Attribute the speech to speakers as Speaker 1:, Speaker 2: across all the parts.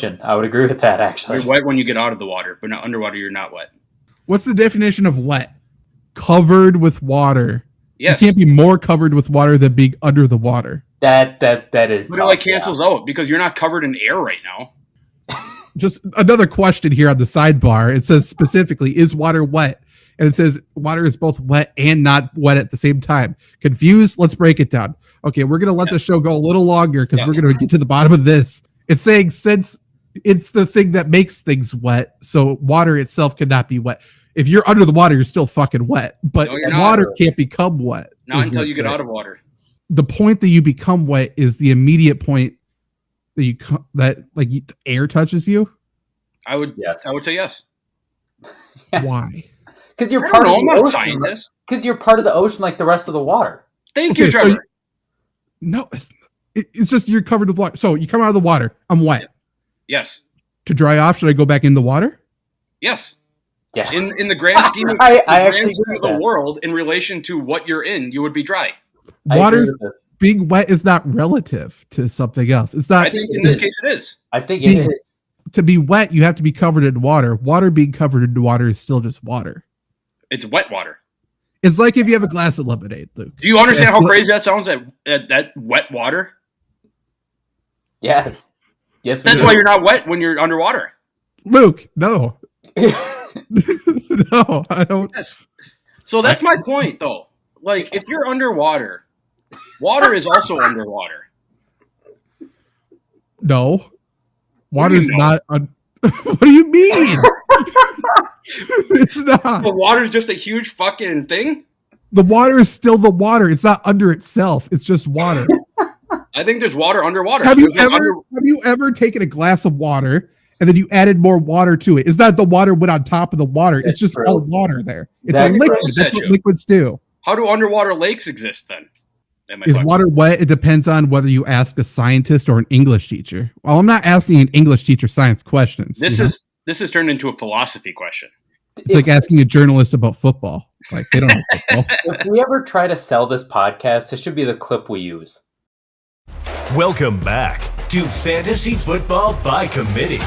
Speaker 1: I would agree with that, actually.
Speaker 2: You're wet when you get out of the water, but not underwater. You're not wet.
Speaker 3: What's the definition of wet? Covered with water.
Speaker 2: Yes.
Speaker 3: You can't be more covered with water than being under the water.
Speaker 1: That is.
Speaker 2: But it cancels out because you're not covered in air right now.
Speaker 3: Just another question here on the sidebar. It says specifically, is water wet? And it says water is both wet and not wet at the same time. Confused? Let's break it down. Okay, we're going to let the show go a little longer because we're going to get to the bottom of this. It's saying since it's the thing that makes things wet, so water itself cannot be wet. If you're under the water, you're still fucking wet, but water can't become wet.
Speaker 2: Not until you get out of water.
Speaker 3: The point that you become wet is the immediate point that air touches you.
Speaker 2: I would say yes.
Speaker 3: Why?
Speaker 1: Because you're part of the
Speaker 2: ocean.
Speaker 1: Scientist. Because you're part of the ocean like the rest of the water.
Speaker 2: Thank you, Trevor.
Speaker 3: So no, it's just you're covered with water. So you come out of the water. I'm wet.
Speaker 2: Yes.
Speaker 3: To dry off, should I go back in the water?
Speaker 2: Yes.
Speaker 1: Yeah.
Speaker 2: In the grand scheme of, the world, in relation to what you're in, you would be dry.
Speaker 3: Water's being wet is not relative to something else. It's not.
Speaker 2: I think in this case it is.
Speaker 1: I think it is.
Speaker 3: To be wet, you have to be covered in water. Water being covered in water is still just water.
Speaker 2: It's wet water.
Speaker 3: It's like if you have a glass of lemonade, Luke.
Speaker 2: Do you understand how crazy that sounds? That wet water.
Speaker 1: Yes. Yes.
Speaker 2: That's why you're not wet when you're underwater.
Speaker 3: Luke, no. No, I don't.
Speaker 2: Yes. So that's my point, though. Like, if you're underwater, water is also underwater.
Speaker 3: No. Water's not. What do you mean? It's not.
Speaker 2: The water's just a huge fucking thing?
Speaker 3: The water is still the water. It's not under itself. It's just water.
Speaker 2: I think there's water underwater.
Speaker 3: Have you ever taken a glass of water and then you added more water to it? It's not the water went on top of the water. It's just all water there. It's a liquid. That's what liquids do.
Speaker 2: How do underwater lakes exist then?
Speaker 3: Is water wet? It depends on whether you ask a scientist or an English teacher. Well, I'm not asking an English teacher science questions.
Speaker 2: This is turned into a philosophy question.
Speaker 3: It's like asking a journalist about football. Like, they don't know football.
Speaker 1: If we ever try to sell this podcast, this should be the clip we use.
Speaker 4: Welcome back to Fantasy Football by Committee,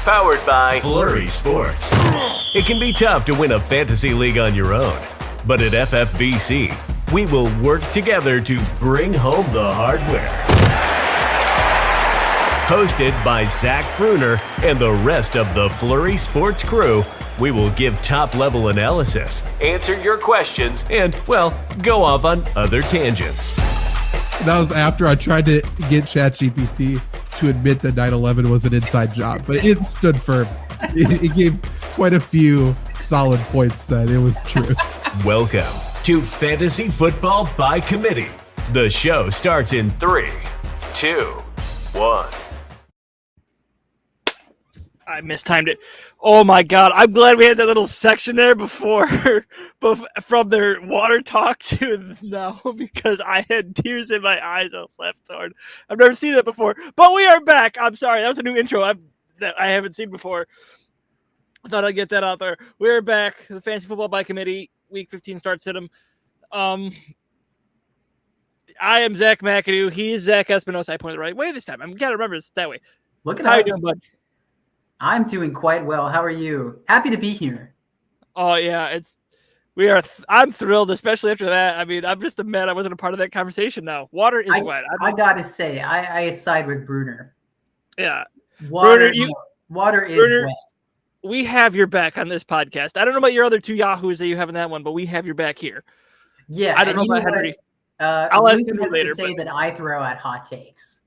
Speaker 4: powered by Flurry Sports. It can be tough to win a fantasy league on your own, but at FFBC, we will work together to bring home the hardware. Hosted by Zach Bruner and the rest of the Flurry Sports crew, we will give top-level analysis, answer your questions, and, well, go off on other tangents.
Speaker 3: That was after I tried to get ChatGPT to admit that 9/11 was an inside job, but it stood firm. It gave quite a few solid points that it was true.
Speaker 4: Welcome to Fantasy Football by Committee. The show starts in 3, 2, 1.
Speaker 5: I mistimed it. Oh my god! I'm glad we had that little section there before, from their water talk to now, because I had tears in my eyes. I was laughed hard. I've never seen that before, but we are back. I'm sorry, that was a new intro that I haven't seen before. I thought I'd get that out there. We're back. The Fantasy Football by Committee. Week 15 starts at them. I am Zach McAdoo. He is Zach Espinosa. I pointed the right way this time. I gotta remember it's that way.
Speaker 6: Look at
Speaker 5: How
Speaker 6: us.
Speaker 5: you doing, bud?
Speaker 6: I'm doing quite well. How are you? Happy to be here.
Speaker 5: Oh yeah, I'm thrilled, especially after that. I mean, I'm just mad I wasn't a part of that conversation. Now, water is wet.
Speaker 6: I gotta say, I side with Bruner.
Speaker 5: Yeah,
Speaker 6: water is
Speaker 5: Bruner,
Speaker 6: wet.
Speaker 5: We have your back on this podcast. I don't know about your other two yahoos that you have in that one, but we have your back here.
Speaker 6: Yeah,
Speaker 5: I don't know about Henry.
Speaker 6: I'll ask him later. To say that I throw out hot takes.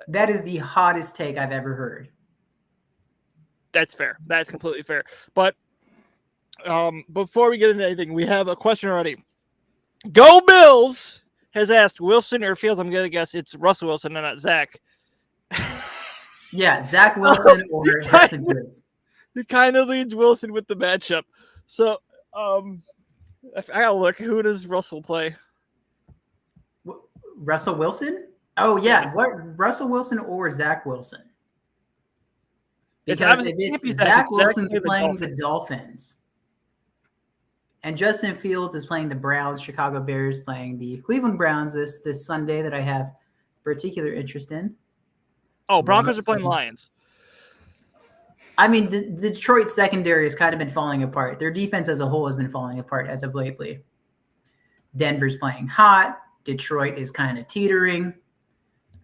Speaker 6: That is the hottest take I've ever heard.
Speaker 5: That's fair. That's completely fair. But before we get into anything, we have a question already. Go Bills has asked Wilson or Fields. I'm going to guess it's Russell Wilson and not Zach.
Speaker 6: Yeah, Zach Wilson or Justin Fields.
Speaker 5: He kind of leads Wilson with the matchup. So I got to look. Who does Russell play?
Speaker 6: Russell Wilson? Oh, yeah. What Russell Wilson or Zach Wilson? Because if it's Zach Wilson playing the Dolphins and Justin Fields is playing the Browns, Chicago Bears playing the Cleveland Browns this Sunday that I have particular interest in.
Speaker 5: Oh, Broncos are playing Lions.
Speaker 6: I mean, the Detroit secondary has kind of been falling apart. Their defense as a whole has been falling apart as of lately. Denver's playing hot. Detroit is kind of teetering.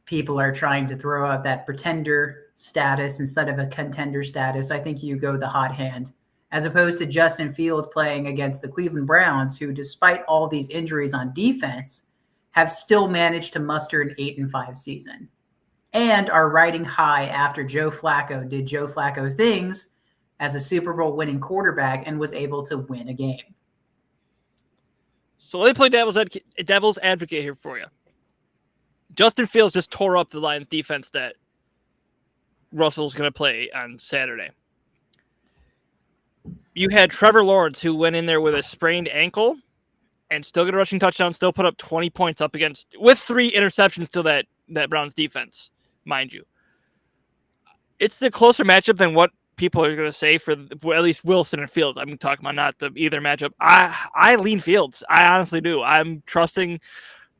Speaker 6: People are trying to throw out that pretender status instead of a contender status. I think you go the hot hand, as opposed to Justin Fields playing against the Cleveland Browns, who, despite all these injuries on defense, have still managed to muster an 8-5 season and are riding high after Joe Flacco did Joe Flacco things as a Super Bowl winning quarterback and was able to win a game.
Speaker 5: So let me play devil's advocate here for you. Justin Fields just tore up the Lions defense that Russell's going to play on Saturday. You had Trevor Lawrence, who went in there with a sprained ankle and still get a rushing touchdown, still put up 20 points up against, with 3 interceptions to that Browns defense, mind you. It's the closer matchup than what people are going to say for at least Wilson and Fields. I'm talking about not the either matchup. I lean Fields. I honestly do. I'm trusting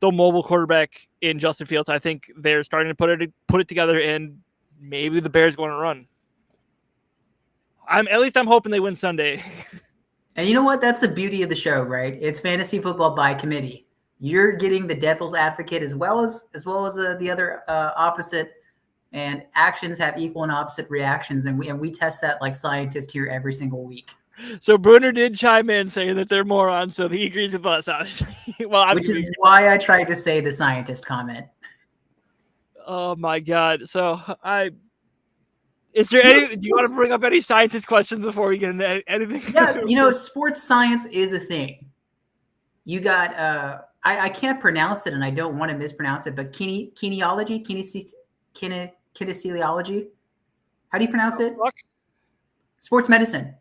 Speaker 5: the mobile quarterback in Justin Fields. I think they're starting to put it together, and maybe the Bears going to run. I'm hoping they win Sunday.
Speaker 6: And you know what? That's the beauty of the show, right? It's fantasy football by committee. You're getting the devil's advocate as well as the other opposite, and actions have equal and opposite reactions, and we test that like scientists here every single week.
Speaker 5: So Bruner did chime in saying that they're morons, so he agrees with us, obviously. Well,
Speaker 6: which is why I tried to say the scientist comment.
Speaker 5: Oh my God! Do you want to bring up any scientist questions before we get into anything?
Speaker 6: Yeah, sports science is a thing. You got I can't pronounce it, and I don't want to mispronounce it, but kinesiology. How do you pronounce it? Sports medicine.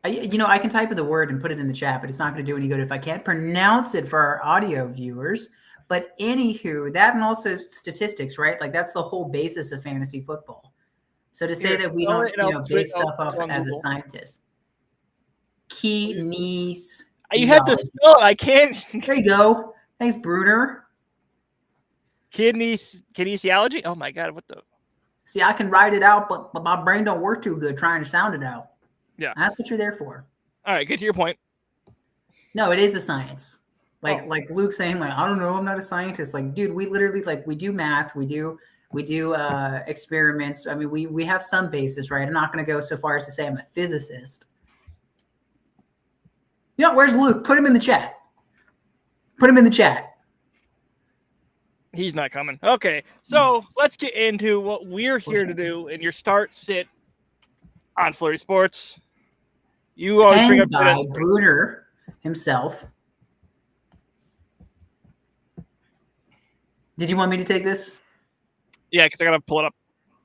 Speaker 6: I can type in the word and put it in the chat, but it's not going to do any good if I can't pronounce it for our audio viewers. But anywho, that and also statistics, right? Like that's the whole basis of fantasy football. So to say that we don't base stuff off as a scientist. Kines.
Speaker 5: You have to spell it. I can't.
Speaker 6: There you go. Thanks, Bruner.
Speaker 5: Kinesiology? Oh my God, what the?
Speaker 6: See, I can write it out, but my brain don't work too good trying to sound it out.
Speaker 5: Yeah.
Speaker 6: That's what you're there for.
Speaker 5: All right, get to your point.
Speaker 6: No, it is a science. Like Luke saying, like, I don't know, I'm not a scientist. Like, dude, we literally we do math, we do experiments. I mean, we have some basis, right? I'm not gonna go so far as to say I'm a physicist. Where's Luke? Put him in the chat.
Speaker 5: He's not coming. Okay, so let's get into what we're here to do in your start sit on Flurry Sports. You always bring up
Speaker 6: by Bruner himself. Did you want me to take this?
Speaker 5: Yeah, because I gotta pull it up.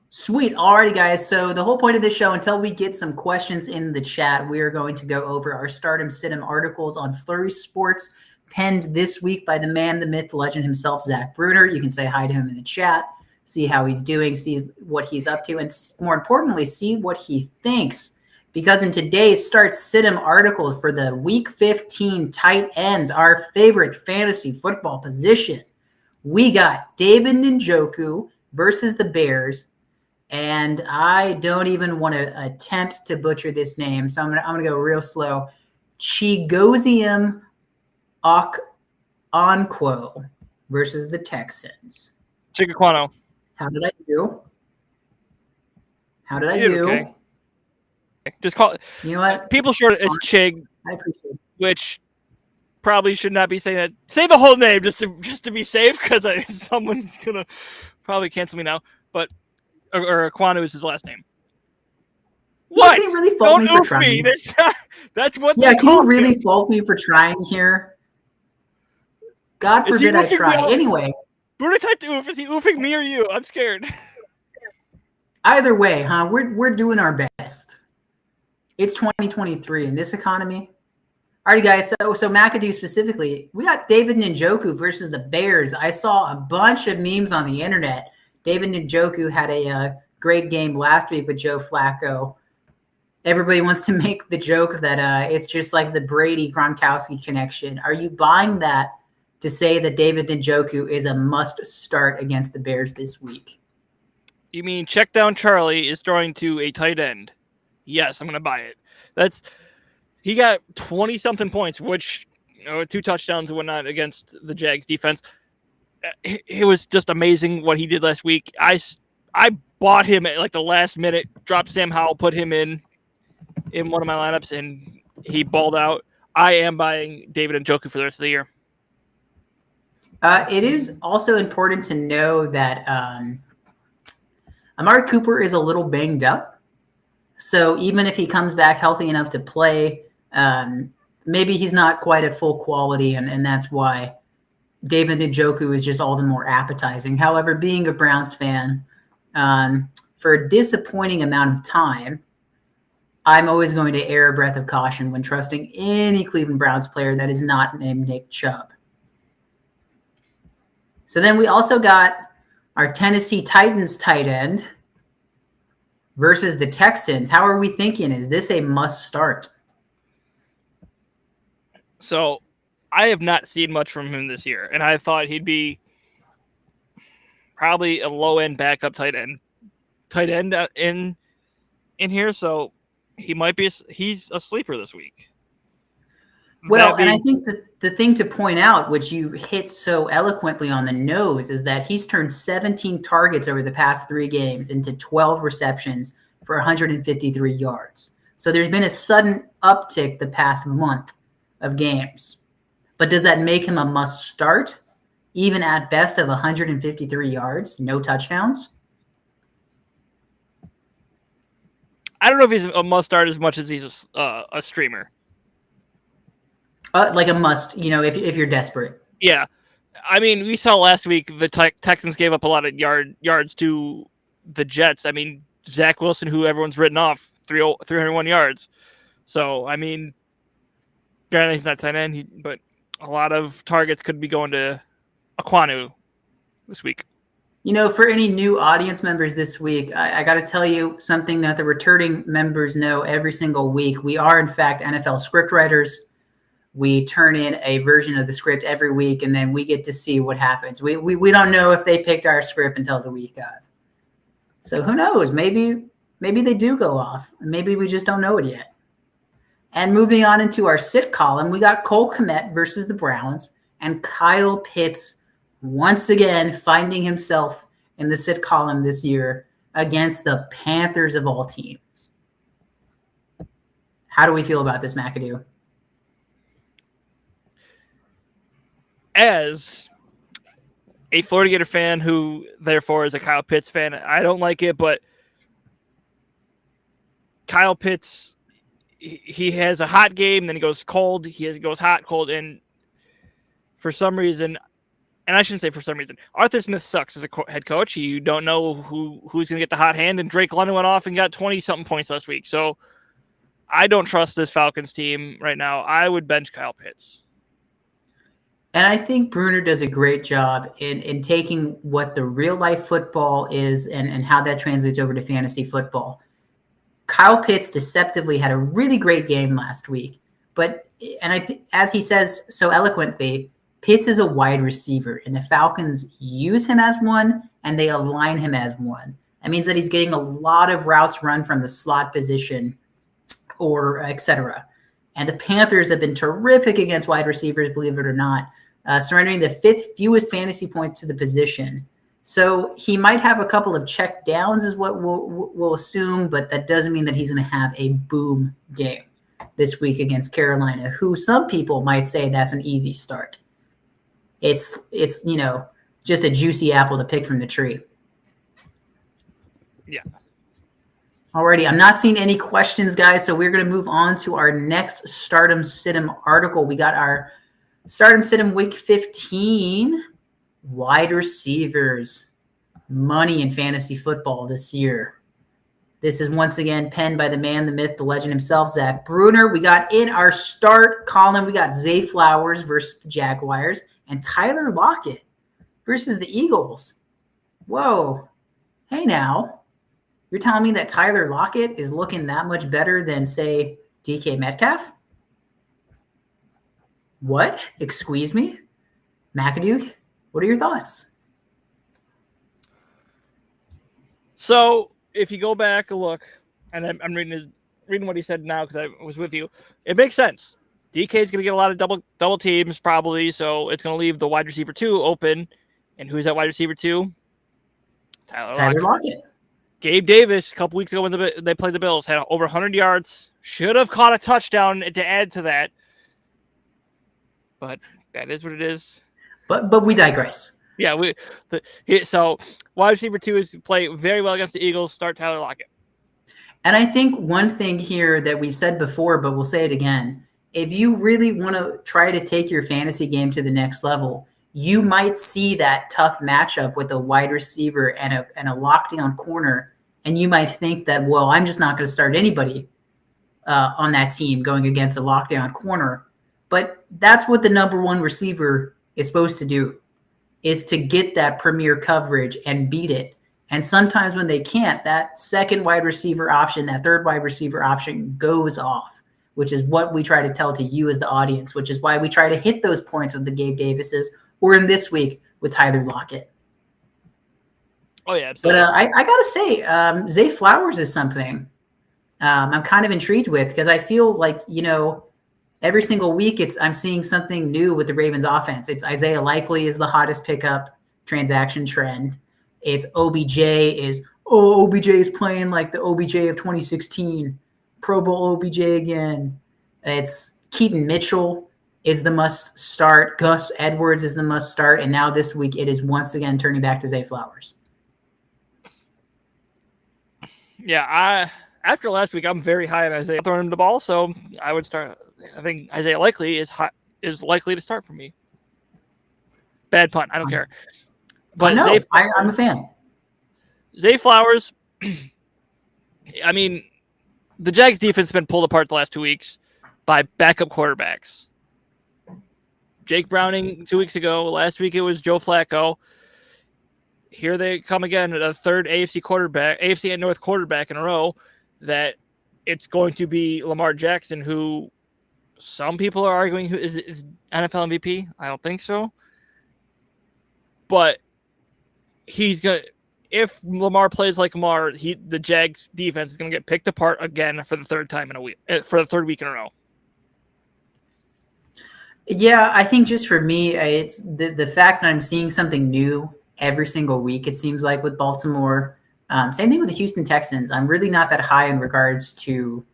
Speaker 6: Sweet. Alrighty, guys. So the whole point of this show, until we get some questions in the chat, we are going to go over our Stardom Situm articles on Flurry Sports, penned this week by the man, the myth, the legend himself, Zach Bruner. You can say hi to him in the chat, see how he's doing, see what he's up to, and more importantly, see what he thinks. Because in today's Start Situm article for the Week 15 tight ends, our favorite fantasy football position, we got David Njoku versus the Bears. And I don't even want to attempt to butcher this name, so I'm gonna go real slow. Chigoziem Okonkwo versus the Texans.
Speaker 5: Chigaquano.
Speaker 6: How did I do? Okay.
Speaker 5: Just call it.
Speaker 6: You know what?
Speaker 5: People short it's Chig.
Speaker 6: I appreciate it.
Speaker 5: Which probably should not be saying that. Say the whole name just to be safe, because someone's gonna probably cancel me now. But or Aquanu is his last name. What?
Speaker 6: Can you really fault me for trying?
Speaker 5: That's what.
Speaker 6: Yeah, can you really fault me for trying here? God forbid I try. Anyway.
Speaker 5: Bruno typed oof. Is he oofing me or you? I'm scared.
Speaker 6: Either way, huh? We're doing our best. It's 2023 in this economy. Alrighty, guys. So McAdoo specifically, we got David Njoku versus the Bears. I saw a bunch of memes on the internet. David Njoku had a great game last week with Joe Flacco. Everybody wants to make the joke that it's just like the Brady Gronkowski connection. Are you buying that to say that David Njoku is a must start against the Bears this week?
Speaker 5: You mean check down Charlie is throwing to a tight end? Yes, I'm going to buy it. He got 20-something points, which 2 touchdowns and whatnot against the Jags defense. It was just amazing what he did last week. I bought him at like the last minute, dropped Sam Howell, put him in one of my lineups, and he balled out. I am buying David Njoku for the rest of the year.
Speaker 6: It is also important to know that Amari Cooper is a little banged up. So even if he comes back healthy enough to play, maybe he's not quite at full quality, and that's why David Njoku is just all the more appetizing. However, being a Browns fan, for a disappointing amount of time, I'm always going to err a breath of caution when trusting any Cleveland Browns player that is not named Nick Chubb. So then we also got our Tennessee Titans tight end versus the Texans. How are we thinking? Is this a must start?
Speaker 5: So I have not seen much from him this year, and I thought he'd be probably a low-end backup tight end in here. So he might be he's a sleeper this week.
Speaker 6: Well, and I think the thing to point out, which you hit so eloquently on the nose, is that he's turned 17 targets over the past 3 games into 12 receptions for 153 yards. So there's been a sudden uptick the past month of games. But does that make him a must start, even at best of 153 yards, no touchdowns?
Speaker 5: I don't know if he's a must start as much as he's a streamer.
Speaker 6: Like a must, if you're desperate.
Speaker 5: Yeah. I mean, we saw last week the Texans gave up a lot of yards to the Jets. I mean, Zach Wilson, who everyone's written off, 301 yards. So, I mean, granted, he's not tight end, but a lot of targets could be going to Aquanu this week.
Speaker 6: For any new audience members this week, I got to tell you something that the returning members know every single week. We are, in fact, NFL script writers. We turn in a version of the script every week, and then we get to see what happens. We don't know if they picked our script until the week of. So who knows? Maybe they do go off. Maybe we just don't know it yet. And moving on into our sit column, we got Cole Kmet versus the Browns, and Kyle Pitts once again finding himself in the sit column this year against the Panthers of all teams. How do we feel about this, McAdoo?
Speaker 5: As a Florida Gator fan who, therefore, is a Kyle Pitts fan, I don't like it, but Kyle Pitts, he has a hot game, then he goes cold. He goes hot, cold, and for some reason, and I shouldn't say for some reason, Arthur Smith sucks as a head coach. You don't know who's going to get the hot hand, and Drake London went off and got 20-something points last week. So I don't trust this Falcons team right now. I would bench Kyle Pitts.
Speaker 6: And I think Bruner does a great job in taking what the real-life football is and how that translates over to fantasy football. Kyle Pitts deceptively had a really great game last week. As he says so eloquently, Pitts is a wide receiver, and the Falcons use him as one, and they align him as one. That means that he's getting a lot of routes run from the slot position or et cetera. And the Panthers have been terrific against wide receivers, believe it or not, surrendering the 5th fewest fantasy points to the position. So he might have a couple of check downs is what we'll assume, but that doesn't mean that he's going to have a boom game this week against Carolina, who some people might say that's an easy start. It's just a juicy apple to pick from the tree.
Speaker 5: Yeah.
Speaker 6: Alrighty, I'm not seeing any questions, guys, so we're going to move on to our next Stardom Situm article. We got our Stardom Situm Week 15 wide receivers, money in fantasy football this year. This is once again penned by the man, the myth, the legend himself, Zach Bruner. We got in our start column, we got Zay Flowers versus the Jaguars and Tyler Lockett versus the Eagles. Whoa. Hey now. You're telling me that Tyler Lockett is looking that much better than, say, DK Metcalf? What? Excuse me? McAdoo, what are your thoughts?
Speaker 5: So if you go back and look, and I'm reading what he said now because I was with you, it makes sense. DK's going to get a lot of double teams probably, so it's going to leave the wide receiver 2 open. And who's that wide receiver 2?
Speaker 6: Tyler Lockett.
Speaker 5: Gabe Davis, a couple weeks ago when they played the Bills, had over 100 yards. Should have caught a touchdown to add to that. But that is what it is.
Speaker 6: But we digress.
Speaker 5: Yeah, so wide receiver 2 is play very well against the Eagles. Start Tyler Lockett.
Speaker 6: And I think one thing here that we've said before, but we'll say it again, if you really want to try to take your fantasy game to the next level, you might see that tough matchup with a wide receiver and a lockdown corner, and you might think that, well, I'm just not going to start anybody on that team going against a lockdown corner. But that's what the number one receiver is supposed to do, is to get that premier coverage and beat it. And sometimes when they can't, that second wide receiver option, that third wide receiver option goes off, which is what we try to tell to you as the audience, which is why we try to hit those points with the Gabe Davises, or in this week with Tyler Lockett.
Speaker 5: Oh, yeah, absolutely.
Speaker 6: But I got to say, Zay Flowers is something I'm kind of intrigued with, because I feel like, every single week I'm seeing something new with the Ravens offense. It's Isaiah Likely is the hottest pickup transaction trend. It's OBJ is playing like the OBJ of 2016, Pro Bowl OBJ again. It's Keaton Mitchell is the must start. Gus Edwards is the must start. And now this week it is once again turning back to Zay Flowers.
Speaker 5: Yeah, after last week, I'm very high on Isaiah throwing him the ball, so I would start. I think Isaiah Likely is likely to start for me. Bad pun. I don't care. But
Speaker 6: no, I'm a fan.
Speaker 5: Zay Flowers, I mean, the Jags defense has been pulled apart the last 2 weeks by backup quarterbacks. Jake Browning 2 weeks ago. Last week it was Joe Flacco. Here they come again, a third AFC and North quarterback in a row, that it's going to be Lamar Jackson, who some people are arguing who is NFL MVP. I don't think so. But he's going to, if Lamar plays like Lamar, the Jags defense is going to get picked apart again for the third week in a row.
Speaker 6: Yeah, I think just for me, it's the fact that I'm seeing something new every single week, it seems like, with Baltimore. Same thing with the Houston Texans. I'm really not that high in regards to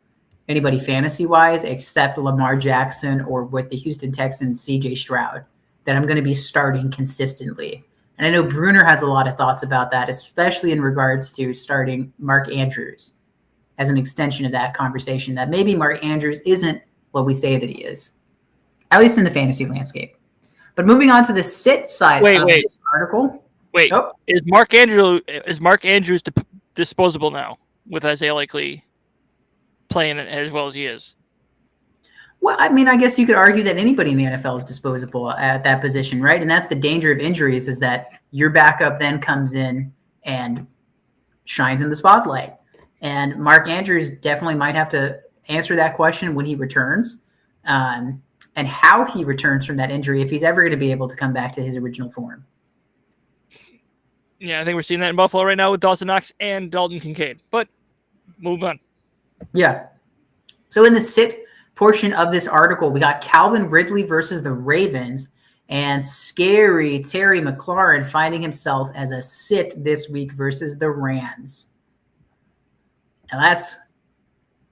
Speaker 6: anybody fantasy-wise except Lamar Jackson, or with the Houston Texans, CJ Stroud, that I'm going to be starting consistently. And I know Bruner has a lot of thoughts about that, especially in regards to starting Mark Andrews as an extension of that conversation, that maybe Mark Andrews isn't what we say that he is, at least in the fantasy landscape. But moving on to the sit side of this article.
Speaker 5: Is Mark Andrews disposable now with Isaiah Likely playing as well as he is?
Speaker 6: Well, I mean, I guess you could argue that anybody in the NFL is disposable at that position, right? And that's the danger of injuries, is that your backup then comes in and shines in the spotlight. And Mark Andrews definitely might have to answer that question when he returns, and how he returns from that injury, if he's ever going to be able to come back to his original form.
Speaker 5: Yeah, I think we're seeing that in Buffalo right now with Dawson Knox and Dalton Kincaid. But move on.
Speaker 6: Yeah. So in the sit portion of this article, we got Calvin Ridley versus the Ravens, and scary Terry McLaurin finding himself as a sit this week versus the Rams. Now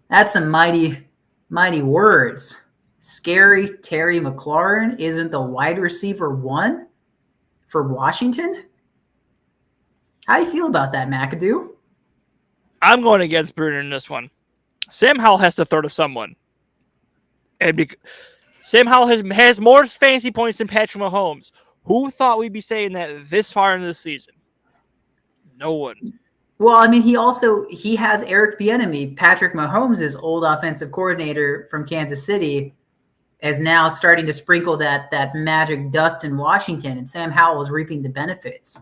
Speaker 6: that's some mighty, mighty words. Scary Terry McLaurin isn't the wide receiver 1 for Washington? How do you feel about that, McAdoo?
Speaker 5: I'm going against Bruner in this one. Sam Howell has to throw to someone. And Sam Howell has more fantasy points than Patrick Mahomes. Who thought we'd be saying that this far into the season? No one.
Speaker 6: Well, I mean, he has Eric Bieniemy, Patrick Mahomes' old offensive coordinator from Kansas City, is now starting to sprinkle that magic dust in Washington, and Sam Howell is reaping the benefits.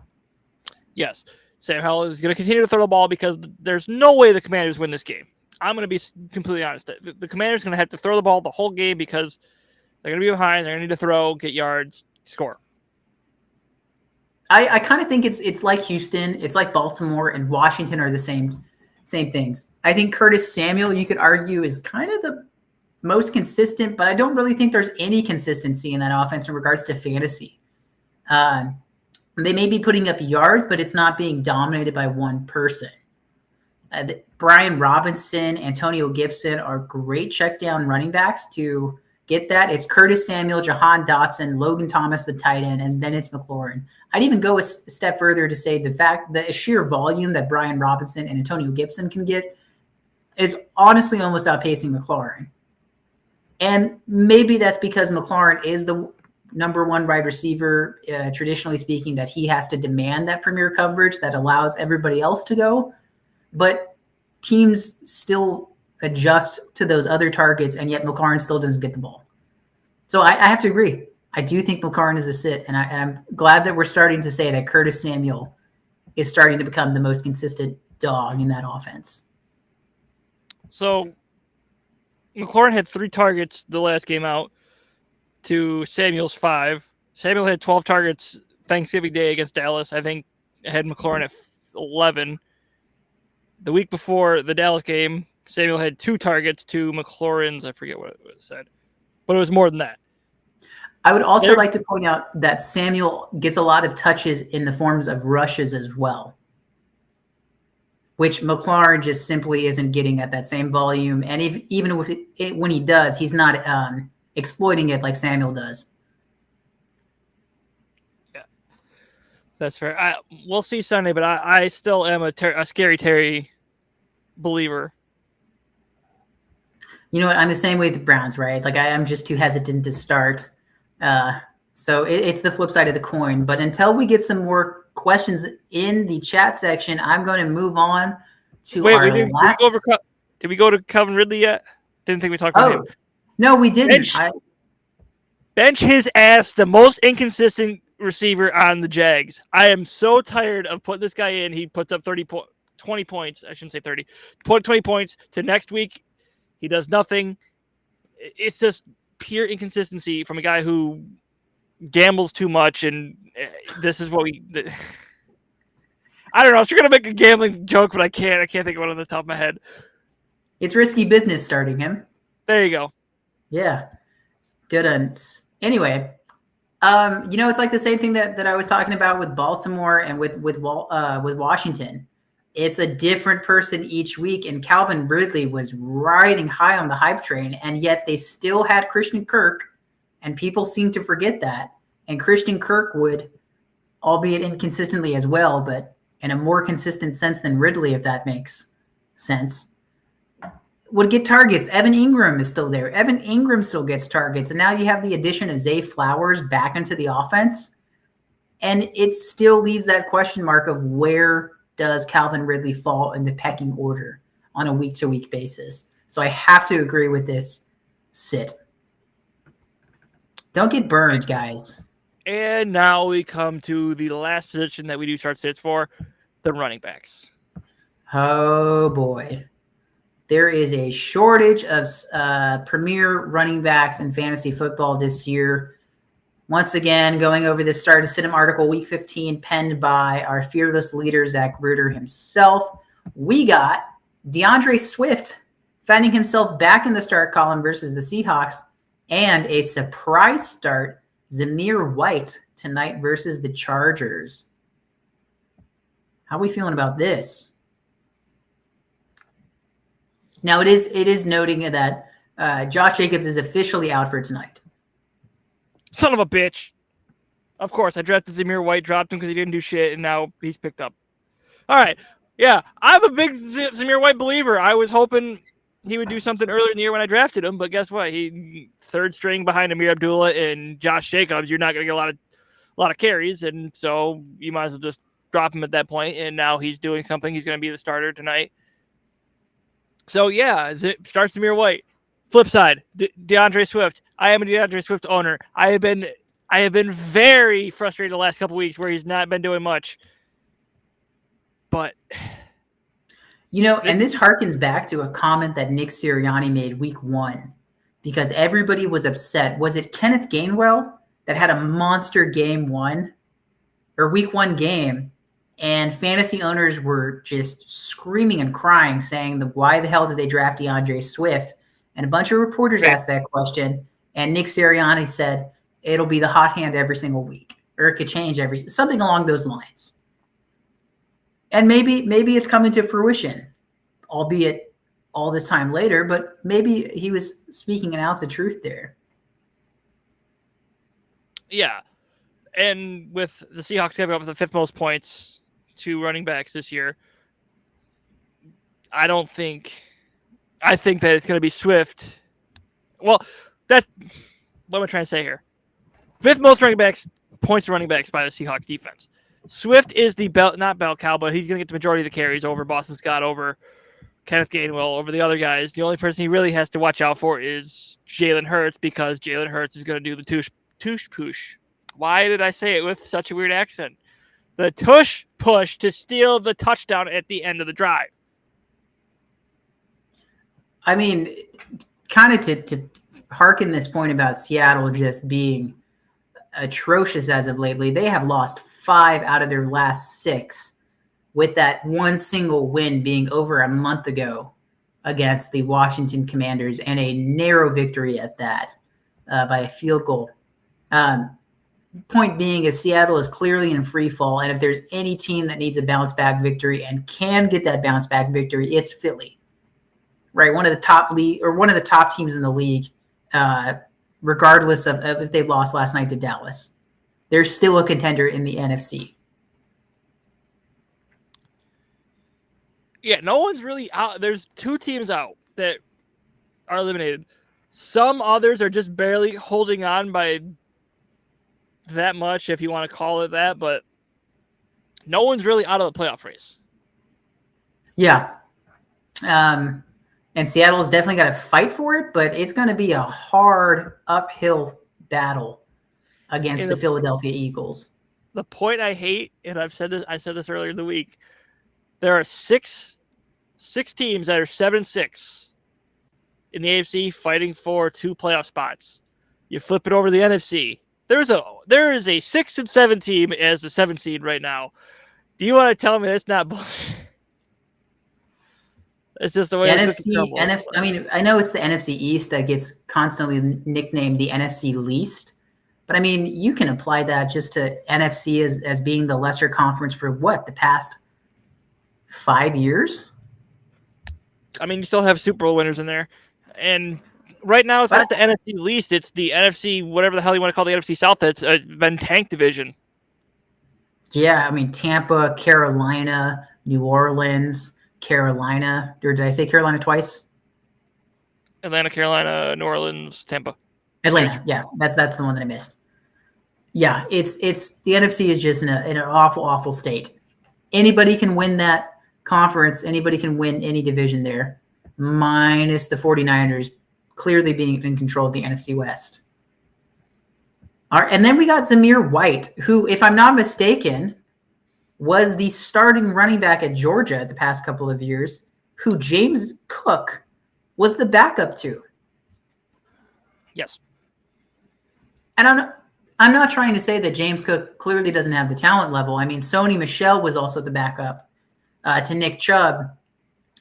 Speaker 5: Yes, Sam Howell is going to continue to throw the ball because there's no way the Commanders win this game. I'm going to be completely honest. The Commanders are going to have to throw the ball the whole game because they're going to be behind. They're going to need to throw, get yards, score.
Speaker 6: I kind of think it's like Houston, it's like Baltimore, and Washington are the same things. I think Curtis Samuel, you could argue, is kind of the most consistent, but I don't really think there's any consistency in that offense in regards to fantasy. They may be putting up yards, but it's not being dominated by one person. Brian Robinson, Antonio Gibson are great check down running backs to get that. It's Curtis Samuel, Jahan Dotson, Logan Thomas, the tight end, and then it's McLaurin. I'd even go a step further to say the sheer volume that Brian Robinson and Antonio Gibson can get is honestly almost outpacing McLaurin. And maybe that's because McLaurin is the number one wide receiver, traditionally speaking, that he has to demand that premier coverage that allows everybody else to go. But teams still adjust to those other targets, and yet McLaurin still doesn't get the ball. So I have to agree. I do think McLaurin is a sit, and I'm glad that we're starting to say that Curtis Samuel is starting to become the most consistent dog in that offense.
Speaker 5: So McLaurin had 3 targets the last game out to Samuel's 5. Samuel had 12 targets Thanksgiving Day against Dallas. I think I had McLaurin at 11. The week before the Dallas game, Samuel had 2 targets to McLaurin's. I forget what it said, but it was more than that.
Speaker 6: I would also like to point out that Samuel gets a lot of touches in the forms of rushes as well, which McLaurin just simply isn't getting at that same volume. And even when he does, he's not exploiting it like Samuel does.
Speaker 5: Yeah, that's fair. We'll see Sunday, but I still am a Scary Terry believer.
Speaker 6: You know what? I'm the same way with the Browns, right? Like I am just too hesitant to start. So it's the flip side of the coin. But until we get some more questions in the chat section, I'm going to move on to our last.
Speaker 5: Did we go to Calvin Ridley yet? Didn't think we talked about him.
Speaker 6: No, we didn't.
Speaker 5: Bench his ass, the most inconsistent receiver on the Jags. I am so tired of putting this guy in. He puts up 20 points. I shouldn't say 30. 20 points to next week. He does nothing. It's just pure inconsistency from a guy who gambles too much, and this is what I don't know. I was trying to make a gambling joke, but I can't think of one on the top of my head.
Speaker 6: It's risky business starting him.
Speaker 5: There you go.
Speaker 6: Yeah. Didn't. Anyway, it's like the same thing that I was talking about with Baltimore and with Washington. It's a different person each week, and Calvin Ridley was riding high on the hype train, and yet they still had Christian Kirk, and people seem to forget that. And Christian Kirk would, albeit inconsistently as well, but in a more consistent sense than Ridley, if that makes sense, would get targets. Evan Ingram is still there. Evan Ingram still gets targets, and now you have the addition of Zay Flowers back into the offense, and it still leaves that question mark of where does Calvin Ridley fall in the pecking order on a week-to-week basis. So I have to agree with this sit. Don't get burned, guys.
Speaker 5: And now we come to the last position that we do start sits for, the running backs.
Speaker 6: Oh, boy. There is a shortage of premier running backs in fantasy football this year. Once again, going over the Start to Sit-em article, Week 15, penned by our fearless leader, Zach Ruder himself. We got DeAndre Swift finding himself back in the start column versus the Seahawks, and a surprise start, Zamir White, tonight versus the Chargers. How are we feeling about this? Now, it is noting that Josh Jacobs is officially out for tonight.
Speaker 5: Son of a bitch. Of course, I drafted Zamir White, dropped him because he didn't do shit, and now he's picked up. All right. Yeah, I'm a big Zamir White believer. I was hoping he would do something earlier in the year when I drafted him, but guess what? He third string behind Amir Abdullah and Josh Jacobs. You're not going to get a lot of carries, and so you might as well just drop him at that point, and now he's doing something. He's going to be the starter tonight. So, yeah, start Zamir White. Flip side, DeAndre Swift. I am a DeAndre Swift owner. I have been very frustrated the last couple weeks where he's not been doing much. But
Speaker 6: and this harkens back to a comment that Nick Sirianni made week 1 because everybody was upset. Was it Kenneth Gainwell that had a monster game 1? or week 1 game, and fantasy owners were just screaming and crying, saying, why the hell did they draft DeAndre Swift? And a bunch of reporters asked that question, and Nick Sirianni said, it'll be the hot hand every single week, or it could change something along those lines. And maybe it's coming to fruition, albeit all this time later, but maybe he was speaking an ounce of truth there.
Speaker 5: Yeah. And with the Seahawks giving up the 5th most points to running backs this year, I think that it's going to be Swift. Well, what am I trying to say here? 5th most points to running backs by the Seahawks defense. Swift is not bell cow, but he's going to get the majority of the carries over Boston Scott, over Kenneth Gainwell, over the other guys. The only person he really has to watch out for is Jalen Hurts, because Jalen Hurts is going to do the tush push. Why did I say it with such a weird accent? The tush push to steal the touchdown at the end of the drive.
Speaker 6: I mean, kind of to harken this point about Seattle just being atrocious as of lately, they have lost 5 out of their last 6, with that one single win being over a month ago against the Washington Commanders, and a narrow victory at that by a field goal. Point being is Seattle is clearly in free fall, and if there's any team that needs a bounce back victory and can get that bounce back victory, it's Philly. Right, one of the top teams in the league, regardless of if they lost last night to Dallas. They're still a contender in the NFC.
Speaker 5: Yeah, no one's really out. There's 2 teams out that are eliminated. Some others are just barely holding on by that much, if you want to call it that, but no one's really out of the playoff race.
Speaker 6: Yeah. And Seattle's definitely got to fight for it, but it's going to be a hard uphill battle against the Philadelphia Eagles.
Speaker 5: The point I hate, and I said this earlier in the week, there are six teams that are 7-6 in the AFC fighting for 2 playoff spots. You flip it over to the NFC. There is a 6 and 7 team as the 7th seed right now. Do you want to tell me that's not bullshit? It's just the way
Speaker 6: NFC. I mean, I know it's the NFC East that gets constantly nicknamed the NFC least, but I mean, you can apply that just to NFC as being the lesser conference for the past 5 years. I
Speaker 5: mean, you still have Super Bowl winners in there, and right now it's not the NFC least; it's the NFC, whatever the hell you want to call the NFC South. That's been tank division. Yeah,
Speaker 6: I mean, Tampa, Carolina, New Orleans. Carolina, or did I say Carolina twice?
Speaker 5: Atlanta, Carolina, New Orleans, Tampa.
Speaker 6: Atlanta, yeah, that's the one that I missed. Yeah, it's the NFC is just in an awful state. Anybody can win that conference. Anybody can win any division there, minus the 49ers clearly being in control of the NFC West. All right, and then we got Zamir White, who, if I'm not mistaken, was the starting running back at Georgia the past couple of years, who James Cook was the backup to.
Speaker 5: Yes.
Speaker 6: And I'm not trying to say that James Cook clearly doesn't have the talent level. I mean, Sony Michel was also the backup to Nick Chubb,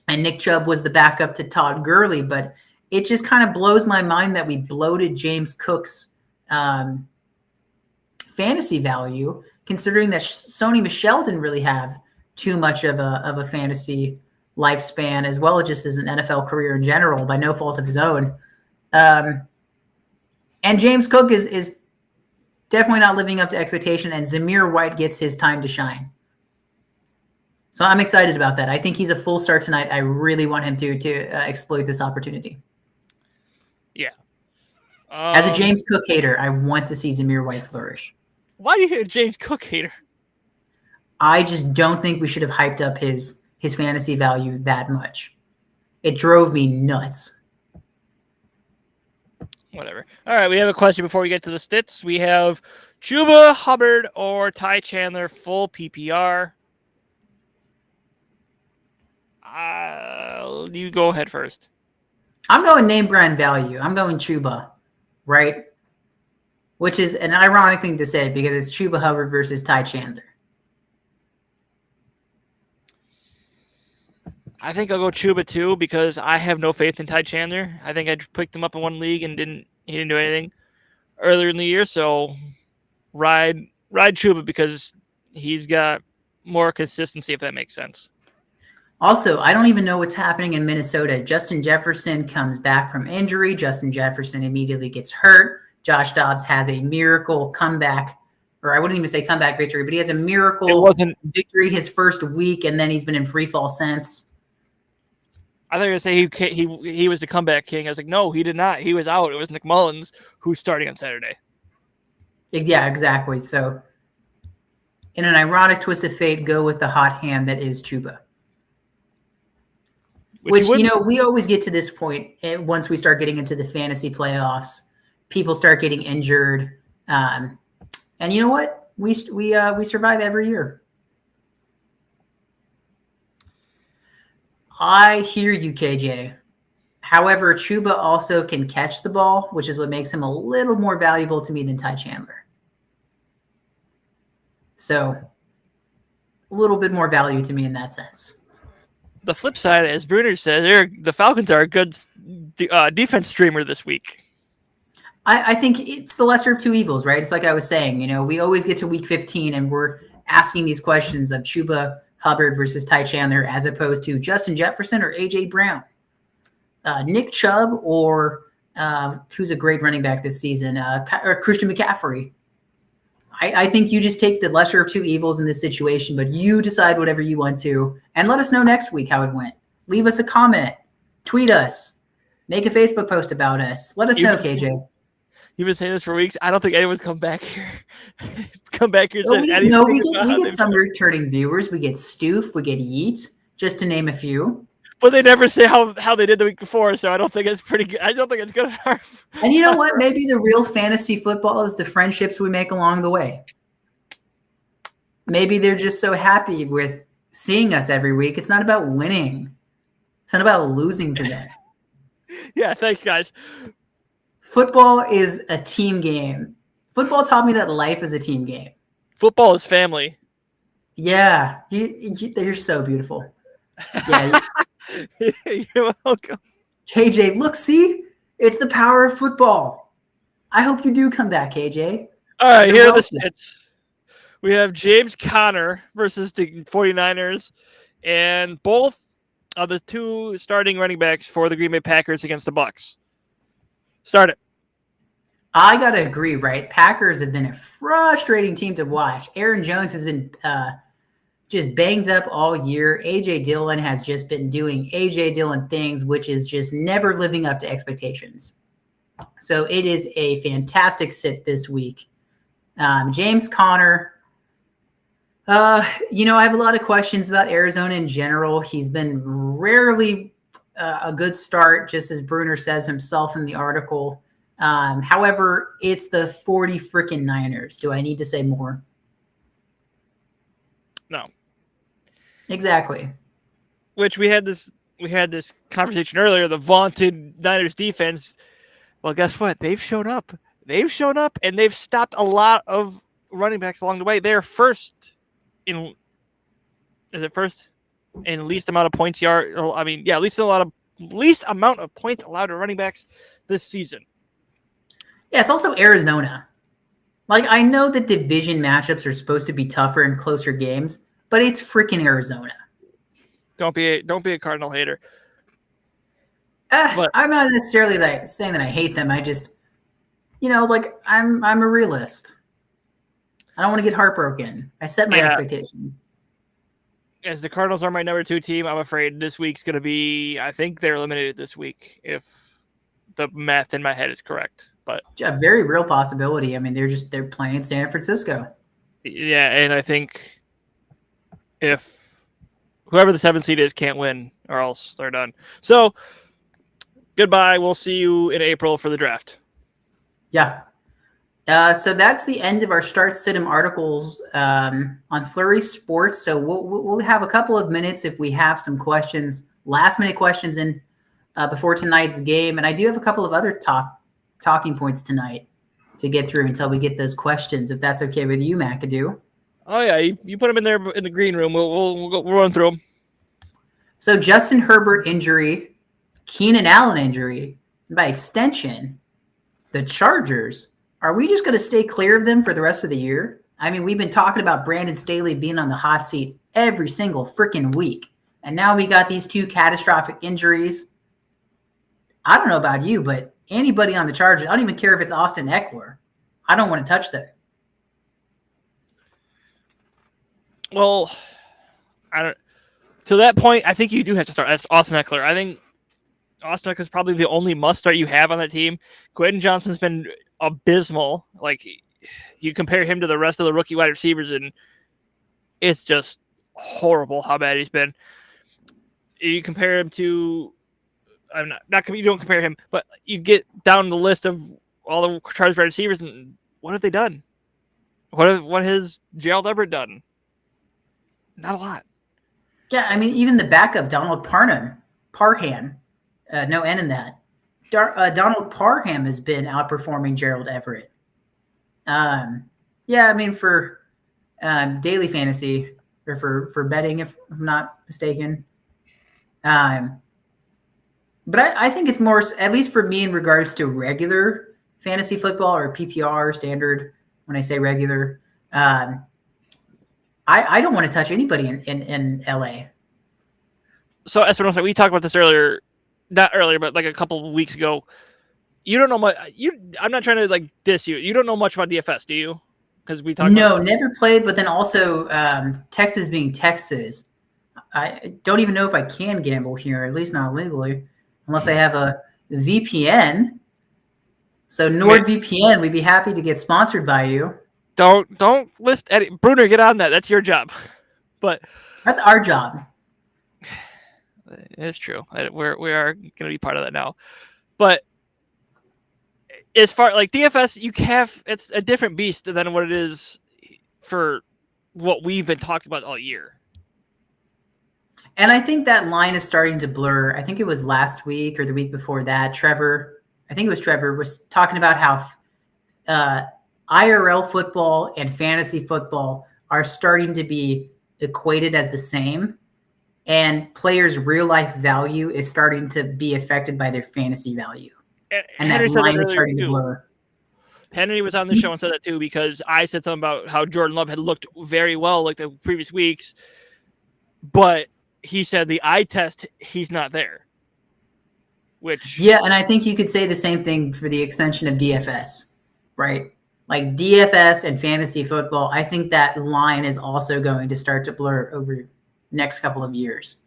Speaker 6: and Nick Chubb was the backup to Todd Gurley, but it just kind of blows my mind that we bloated James Cook's fantasy value, considering that Sony Michel didn't really have too much of a fantasy lifespan, as well as just as an NFL career in general, by no fault of his own. And James Cook is definitely not living up to expectation, and Zamir White gets his time to shine. So I'm excited about that. I think he's a full start tonight. I really want him to exploit this opportunity.
Speaker 5: Yeah.
Speaker 6: As a James Cook hater, I want to see Zamir White flourish.
Speaker 5: Why do you hate a James Cook hater?
Speaker 6: I just don't think we should have hyped up his fantasy value that much. It drove me nuts.
Speaker 5: Whatever. All right, we have a question before we get to the stats. We have Chuba Hubbard or Ty Chandler full PPR. You go ahead first.
Speaker 6: I'm going name brand value. I'm going Chuba, right? which is an ironic thing to say because it's Chuba Hubbard versus Ty Chandler.
Speaker 5: I think I'll go Chuba too because I have no faith in Ty Chandler. I think I picked him up in one league and he didn't do anything earlier in the year. So ride Chuba because he's got more consistency, if that makes sense.
Speaker 6: Also, I don't even know what's happening in Minnesota. Justin Jefferson comes back from injury. Justin Jefferson immediately gets hurt. Josh Dobbs has a miracle comeback, or I wouldn't even say comeback victory, but he has a miracle victory his first week, and then he's been in free fall since.
Speaker 5: I thought you were going to say he was the comeback king. I was like, no, he did not. He was out. It was Nick Mullins who's starting on Saturday.
Speaker 6: Yeah, exactly. So in an ironic twist of fate, go with the hot hand that is Chuba. Which we always get to this point once we start getting into the fantasy playoffs. People start getting injured. And you know what? We survive every year. I hear you, KJ. However, Chuba also can catch the ball, which is what makes him a little more valuable to me than Ty Chandler. So a little bit more value to me in that sense.
Speaker 5: The flip side, as Bruner says, the Falcons are a good defense streamer this week.
Speaker 6: I think it's the lesser of two evils, right? It's like I was saying, we always get to week 15 and we're asking these questions of Chuba Hubbard versus Ty Chandler as opposed to Justin Jefferson or A.J. Brown, Nick Chubb or who's a great running back this season, or Christian McCaffrey. I think you just take the lesser of two evils in this situation, but you decide whatever you want to. And let us know next week how it went. Leave us a comment. Tweet us. Make a Facebook post about us. Let us know, KJ.
Speaker 5: You've been saying this for weeks. I don't think anyone's come back here. And
Speaker 6: we get some returning viewers. We get Stoof. We get Yeats, just to name a few.
Speaker 5: But they never say how they did the week before, so I don't think it's pretty good. I don't think it's good enough.
Speaker 6: And you know what? Maybe the real fantasy football is the friendships we make along the way. Maybe they're just so happy with seeing us every week. It's not about winning. It's not about losing to them.
Speaker 5: Yeah, thanks, guys.
Speaker 6: Football is a team game. Football taught me that life is a team game.
Speaker 5: Football is family.
Speaker 6: Yeah, you're so beautiful. Yeah.
Speaker 5: You're welcome.
Speaker 6: KJ, look, see? It's the power of football. I hope you do come back, KJ.
Speaker 5: All right, here are the stats. We have James Conner versus the 49ers, and both are the two starting running backs for the Green Bay Packers against the Bucs. Start it.
Speaker 6: I got to agree, right? Packers have been a frustrating team to watch. Aaron Jones has been just banged up all year. A.J. Dillon has just been doing A.J. Dillon things, which is just never living up to expectations. So it is a fantastic sit this week. James Conner, I have a lot of questions about Arizona in general. He's been rarely a good start, just as Bruner says himself in the article. However, it's the 40 freaking Niners. Do I need to say more?
Speaker 5: No.
Speaker 6: Exactly.
Speaker 5: Which we had this conversation earlier, the vaunted Niners defense. Well, guess what? They've shown up. And they've stopped a lot of running backs along the way. They're first in least amount of points least amount of points allowed to running backs this season.
Speaker 6: Yeah, it's also Arizona. Like, I know that division matchups are supposed to be tougher in closer games, but it's freaking Arizona.
Speaker 5: Don't be a Cardinal hater.
Speaker 6: I'm not necessarily saying that I hate them. I just, I'm a realist. I don't want to get heartbroken. I set my expectations.
Speaker 5: As the Cardinals are my number 2 team, I'm afraid this week's going to be, I think they're eliminated this week if the math in my head is correct. But
Speaker 6: a very real possibility. I mean, they're playing San Francisco.
Speaker 5: Yeah, and I think if whoever the 7th seed is can't win, or else they're done. So goodbye. We'll see you in April for the draft.
Speaker 6: Yeah. So that's the end of our Start Stidham articles on Flurry Sports. So we'll have a couple of minutes if we have some questions, last-minute questions in before tonight's game. And I do have a couple of other talking points tonight to get through until we get those questions, if that's okay with you, McAdoo.
Speaker 5: Oh yeah, you put them in there in the green room. We'll run through them.
Speaker 6: So Justin Herbert injury, Keenan Allen injury, and by extension, the Chargers. Are we just going to stay clear of them for the rest of the year? I mean, we've been talking about Brandon Staley being on the hot seat every single freaking week. And now we got these 2 catastrophic injuries. I don't know about you, but anybody on the Chargers, I don't even care if it's Austin Eckler. I don't want to touch them.
Speaker 5: Well, to that point, I think you do have to start as Austin Eckler. I think Austin Eckler is probably the only must start you have on that team. Quentin Johnson's been abysmal. Like, you compare him to the rest of the rookie wide receivers, and it's just horrible how bad he's been. You compare him to, I'm not you don't compare him, but you get down the list of all the Chargers wide receivers, and what have they done? What has Gerald Everett done? Not a lot.
Speaker 6: Yeah, I mean, even the backup, Donald Parham, no N in that. Donald Parham has been outperforming Gerald Everett. Yeah, I mean, for daily fantasy, or for betting, if I'm not mistaken. But I think it's more, at least for me, in regards to regular fantasy football or PPR standard. When I say regular, I don't want to touch anybody in LA.
Speaker 5: So Espinosa, we talked about this earlier, not earlier, but like a couple of weeks ago. You don't know much. I'm not trying to like diss you. You don't know much about DFS, do you? Because we talked.
Speaker 6: No, never played. But then also, Texas being Texas, I don't even know if I can gamble here, at least not legally, unless I have a VPN. So NordVPN, we'd be happy to get sponsored by you.
Speaker 5: Don't list Eddie Bruner. Get on that. That's your job. But
Speaker 6: that's our job.
Speaker 5: It's true. We are going to be part of that now. But as far like DFS, it's a different beast than what it is for what we've been talking about all year.
Speaker 6: And I think that line is starting to blur. I think it was last week or the week before that. Trevor was talking about how IRL football and fantasy football are starting to be equated as the same. And players' real life value is starting to be affected by their fantasy value. And that line is starting to blur.
Speaker 5: Henry was on the show and said that too, because I said something about how Jordan Love had looked very well like the previous weeks. But he said the eye test, he's not there.
Speaker 6: Yeah, and I think you could say the same thing for the extension of DFS, right? Like DFS and fantasy football, I think that line is also going to start to blur over next couple of years.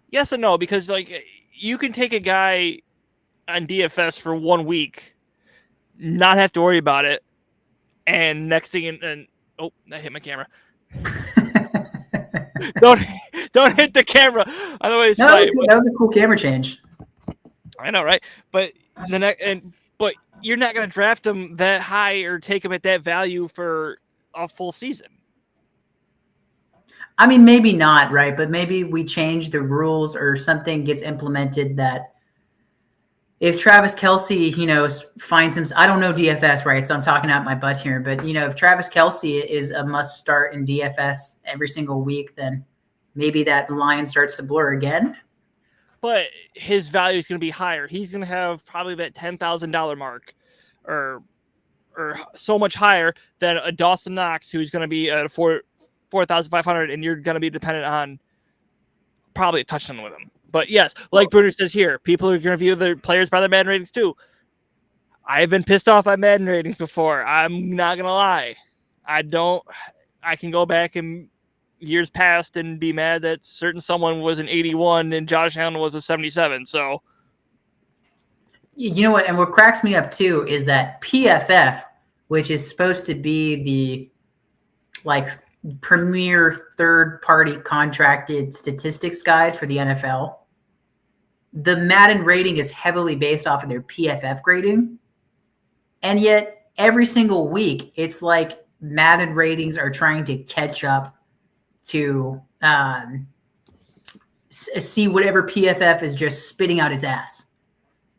Speaker 5: Yes and no, because like you can take a guy on DFS for 1 week, not have to worry about it, and next thing and oh, I hit my camera. don't hit the camera. Otherwise,
Speaker 6: that was a cool camera change.
Speaker 5: I know, right? But but you're not going to draft him that high or take him at that value for a full season.
Speaker 6: I mean, maybe not, right? But maybe we change the rules or something gets implemented that if Travis Kelce, finds him, I don't know DFS, right? So I'm talking out my butt here. But, if Travis Kelce is a must start in DFS every single week, then maybe that line starts to blur again.
Speaker 5: But his value is going to be higher. He's going to have probably that $10,000 mark or so much higher than a Dawson Knox, who's going to be at 4,500, and you're going to be dependent on probably a touchdown with him. But yes, like Bruner says here, people are going to view their players by their Madden ratings too. I've been pissed off at Madden ratings before. I'm not going to lie. I can go back in years past and be mad that someone was an 81 and Josh Allen was a 77. So,
Speaker 6: you know what? And what cracks me up too is that PFF, which is supposed to be the premier third-party contracted statistics guide for the NFL, the Madden rating is heavily based off of their PFF grading. And yet every single week, it's like Madden ratings are trying to catch up to see whatever PFF is just spitting out its ass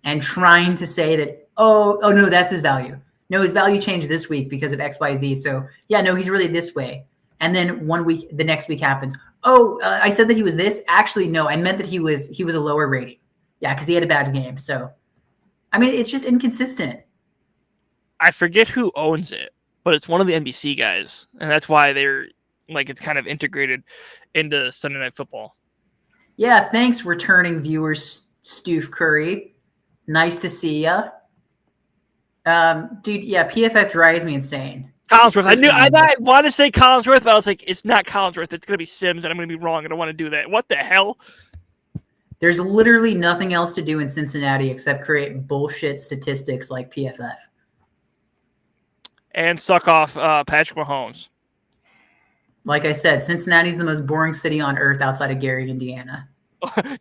Speaker 6: and trying to say that Oh no, that's his value. No, his value changed this week because of XYZ. So yeah, no, he's really this way. And then the next week happens. Oh, I said that he was this. Actually, no, I meant that he was a lower rating. Yeah, because he had a bad game. So, I mean, it's just inconsistent.
Speaker 5: I forget who owns it, but it's one of the NBC guys, and that's why they're like it's kind of integrated into Sunday Night Football.
Speaker 6: Yeah, thanks, returning viewers, Stoof Curry. Nice to see ya. Dude, yeah, PFF drives me insane.
Speaker 5: Collinsworth. I wanted to say Collinsworth, but I was like, it's not Collinsworth. It's going to be Sims, and I'm going to be wrong. I don't want to do that. What the hell?
Speaker 6: There's literally nothing else to do in Cincinnati except create bullshit statistics like PFF.
Speaker 5: And suck off Patrick Mahomes.
Speaker 6: Like I said, Cincinnati's the most boring city on earth outside of Gary, Indiana.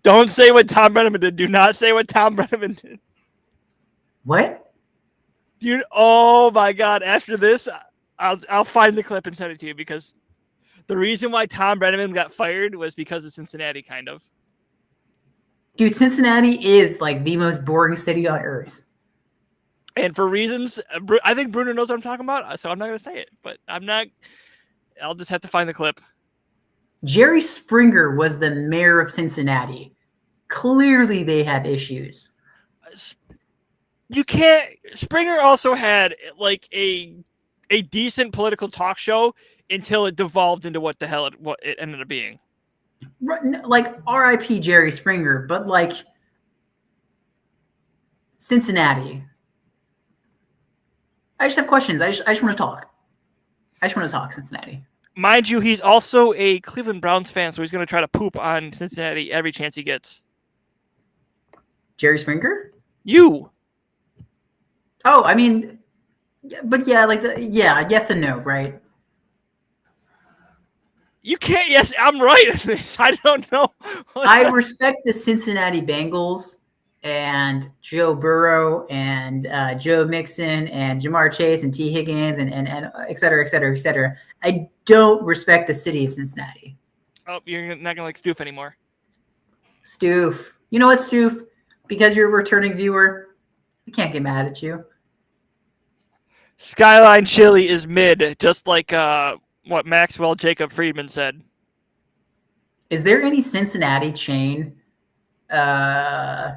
Speaker 5: Don't say what Tom Brenneman did. Do not say what Tom Brenneman did.
Speaker 6: What?
Speaker 5: Dude, oh my God. After this, I'll find the clip and send it to you because the reason why Tom Brenneman got fired was because of Cincinnati, kind of.
Speaker 6: Dude, Cincinnati is like the most boring city on earth.
Speaker 5: And for reasons, I think Bruno knows what I'm talking about, so I'm not going to say it. But I'll just have to find the clip.
Speaker 6: Jerry Springer was the mayor of Cincinnati. Clearly they have issues.
Speaker 5: You can't. Springer also had like a decent political talk show until it devolved into what it ended up being.
Speaker 6: Like R.I.P. Jerry Springer, but like Cincinnati. I just have questions. I just want to talk. Cincinnati.
Speaker 5: Mind you, he's also a Cleveland Browns fan, so he's going to try to poop on Cincinnati every chance he gets.
Speaker 6: Jerry Springer?
Speaker 5: You.
Speaker 6: Oh, I mean, but yeah, yes and no, right?
Speaker 5: You can't. Yes, I'm right in this. I don't know.
Speaker 6: I respect the Cincinnati Bengals and Joe Burrow and Joe Mixon and Jamar Chase and T. Higgins and et cetera, et cetera, et cetera. I don't respect the city of Cincinnati.
Speaker 5: Oh, you're not going to like Stoof anymore.
Speaker 6: Stoof. You know what, Stoof? Because you're a returning viewer, I can't get mad at you.
Speaker 5: Skyline Chili is mid, just like what Maxwell Jacob Friedman said.
Speaker 6: Is there any Cincinnati chain, I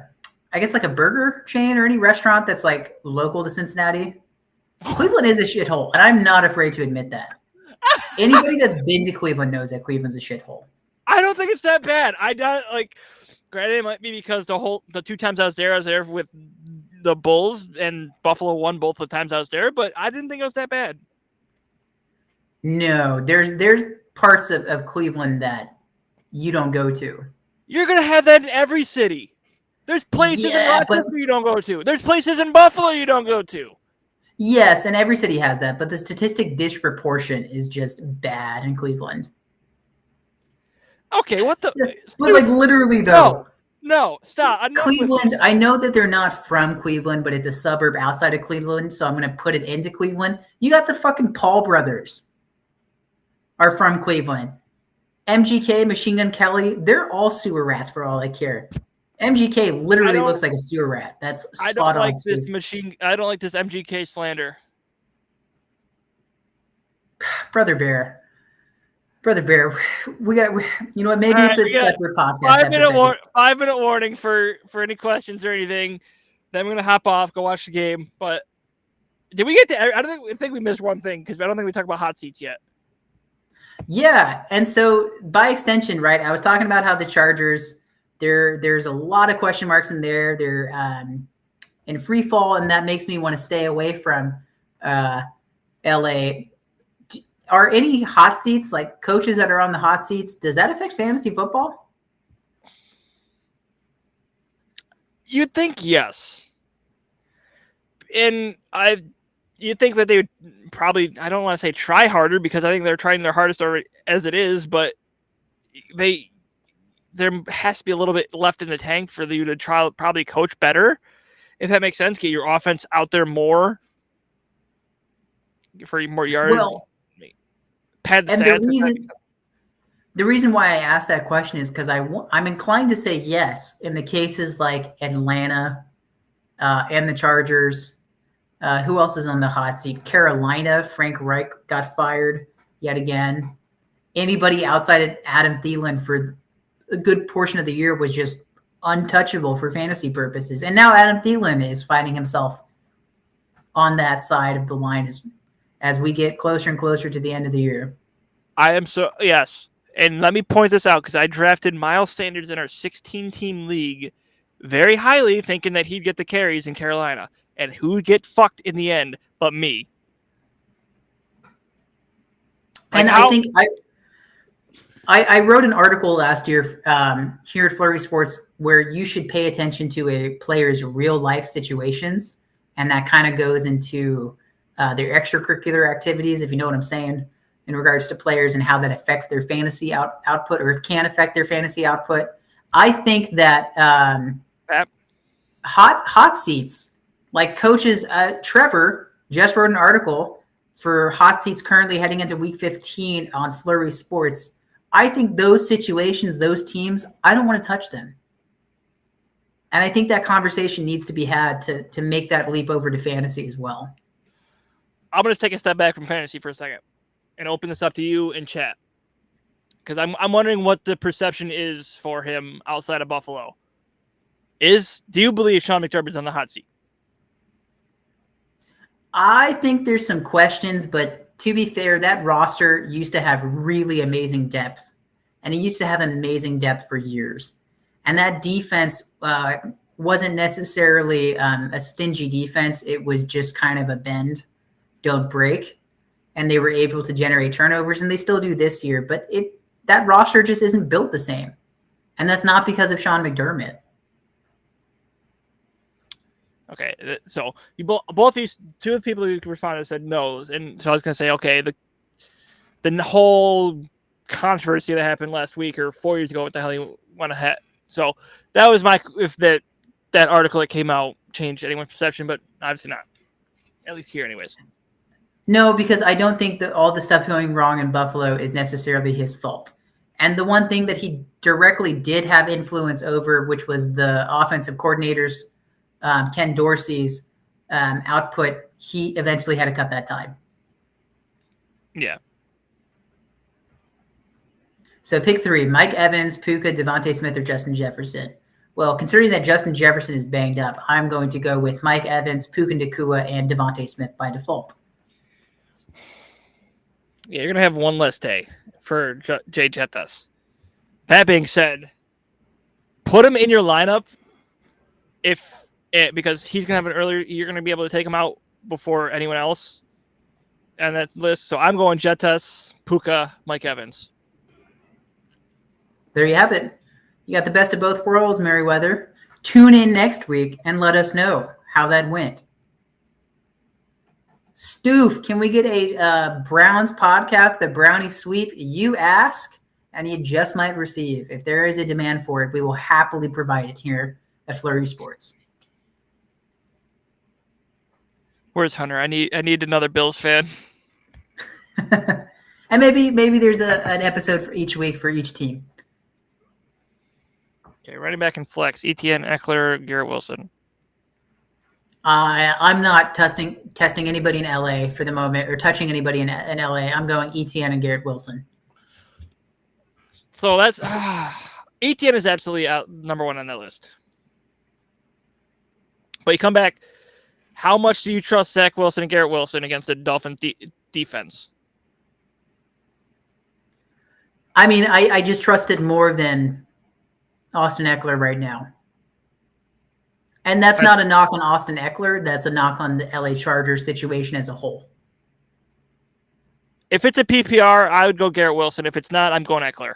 Speaker 6: guess like a burger chain or any restaurant that's like local to Cincinnati? Cleveland is a shithole, and I'm not afraid to admit that. Anybody that's been to Cleveland knows that Cleveland's a shithole.
Speaker 5: I don't think it's that bad. I don't like. Granted, it might be because the 2 times I was there with the Bulls and Buffalo won both the times I was there, but I didn't think it was that bad.
Speaker 6: No, there's parts of Cleveland that you don't go to.
Speaker 5: You're gonna have that in every city. There's places in Rochester you don't go to. There's places in Buffalo you don't go to.
Speaker 6: Yes, and every city has that, but the statistic disproportion is just bad in Cleveland.
Speaker 5: Okay, what the?
Speaker 6: Yeah, but like literally though.
Speaker 5: No, stop.
Speaker 6: Cleveland, I know that they're not from Cleveland, but it's a suburb outside of Cleveland, so I'm going to put it into Cleveland. You got the fucking Paul brothers are from Cleveland. MGK, Machine Gun Kelly, they're all sewer rats for all I care. MGK literally looks like a sewer rat. That's spot
Speaker 5: I don't like
Speaker 6: on.
Speaker 5: I don't like this MGK slander.
Speaker 6: Brother Bear, we got. You know what? Maybe it's a separate podcast.
Speaker 5: 5-minute warning for any questions or anything. Then I'm gonna hop off, go watch the game. But did we get to? I think we missed one thing because I don't think we talked about hot seats yet.
Speaker 6: Yeah, and so by extension, right? I was talking about how the Chargers. There's a lot of question marks in there. They're in free fall, and that makes me want to stay away from LA. Are any hot seats, like coaches that are on the hot seats, does that affect fantasy football?
Speaker 5: You'd think yes. And you'd think that they would probably, I don't want to say try harder because I think they're trying their hardest already as it is, but there has to be a little bit left in the tank for you to try probably coach better, if that makes sense. Get your offense out there more for more yards.
Speaker 6: Well, and the reason why I asked that question is because I'm inclined to say yes in the cases like Atlanta, and the Chargers. Who else is on the hot seat? Carolina. Frank Reich got fired yet again. Anybody outside of Adam Thielen for a good portion of the year was just untouchable for fantasy purposes. And now Adam Thielen is finding himself on that side of the line as we get closer and closer to the end of the year.
Speaker 5: Yes. And let me point this out because I drafted Miles Sanders in our 16-team league very highly, thinking that he'd get the carries in Carolina. And who'd get fucked in the end but me?
Speaker 6: And I think I wrote an article last year here at Flurry Sports where you should pay attention to a player's real life situations. And that kind of goes into their extracurricular activities, if you know what I'm saying, in regards to players and how that affects their fantasy output or can affect their fantasy output. I think that hot seats, like coaches, Trevor just wrote an article for hot seats currently heading into week 15 on Flurry Sports. I think those situations, those teams, I don't want to touch them. And I think that conversation needs to be had to make that leap over to fantasy as well.
Speaker 5: I'm going to take a step back from fantasy for a second and open this up to you in chat. Because I'm wondering what the perception is for him outside of Buffalo. Do you believe Sean McDermott's on the hot seat?
Speaker 6: I think there's some questions, but to be fair, that roster used to have really amazing depth. And it used to have amazing depth for years. And that defense wasn't necessarily a stingy defense. It was just kind of a bend, don't break. And they were able to generate turnovers, and they still do this year. But that roster just isn't built the same. And that's not because of Sean McDermott.
Speaker 5: Okay, so both these two of the people who responded said no. And so I was going to say, okay, the whole controversy that happened last week or 4 years ago, what the hell you went ahead. So that was if that article that came out changed anyone's perception, but obviously not. At least here anyways.
Speaker 6: No, because I don't think that all the stuff going wrong in Buffalo is necessarily his fault. And the one thing that he directly did have influence over, which was the offensive coordinator's Ken Dorsey's output, he eventually had to cut that time.
Speaker 5: Yeah.
Speaker 6: So pick three: Mike Evans, Puka, Devontae Smith, or Justin Jefferson. Well, considering that Justin Jefferson is banged up, I'm going to go with Mike Evans, Puka Nacua, and Devontae Smith by default.
Speaker 5: Yeah, you're going to have one less day for Jay Jettas. That being said, put him in your lineup because he's going to have you're going to be able to take him out before anyone else on that list. So I'm going Jettas, Puka, Mike Evans.
Speaker 6: There you have it. You got the best of both worlds, Merriweather. Tune in next week and let us know how that went. Stoof, can we get a Browns podcast, the Brownie Sweep? You ask, and you just might receive. If there is a demand for it, we will happily provide it here at Flurry Sports.
Speaker 5: Where's Hunter? I need another Bills fan.
Speaker 6: And maybe there's an episode for each week for each team.
Speaker 5: Okay, running back in flex: Etienne, Eckler, Garrett Wilson.
Speaker 6: I'm not testing anybody in LA for the moment, or touching anybody in LA. I'm going Etienne and Garrett Wilson.
Speaker 5: So that's Etienne is absolutely out number one on that list. But you come back. How much do you trust Zach Wilson and Garrett Wilson against the Dolphin defense?
Speaker 6: I mean, I just trust it more than Austin Eckler right now. And that's not a knock on Austin Eckler. That's a knock on the LA Chargers situation as a whole.
Speaker 5: If it's a PPR, I would go Garrett Wilson. If it's not, I'm going Eckler.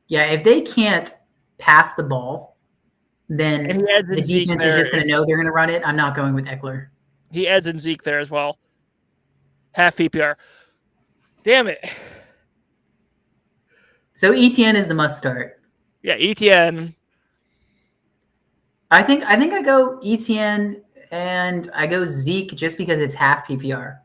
Speaker 6: Yeah, if they can't pass the ball, then the defense is just going to know they're going to run it. I'm not going with Eckler.
Speaker 5: He adds in Zeke there as well. Half PPR. Damn it.
Speaker 6: So ETN is the must start.
Speaker 5: Yeah, ETN.
Speaker 6: I think I go ETN and I go Zeke just because it's half PPR.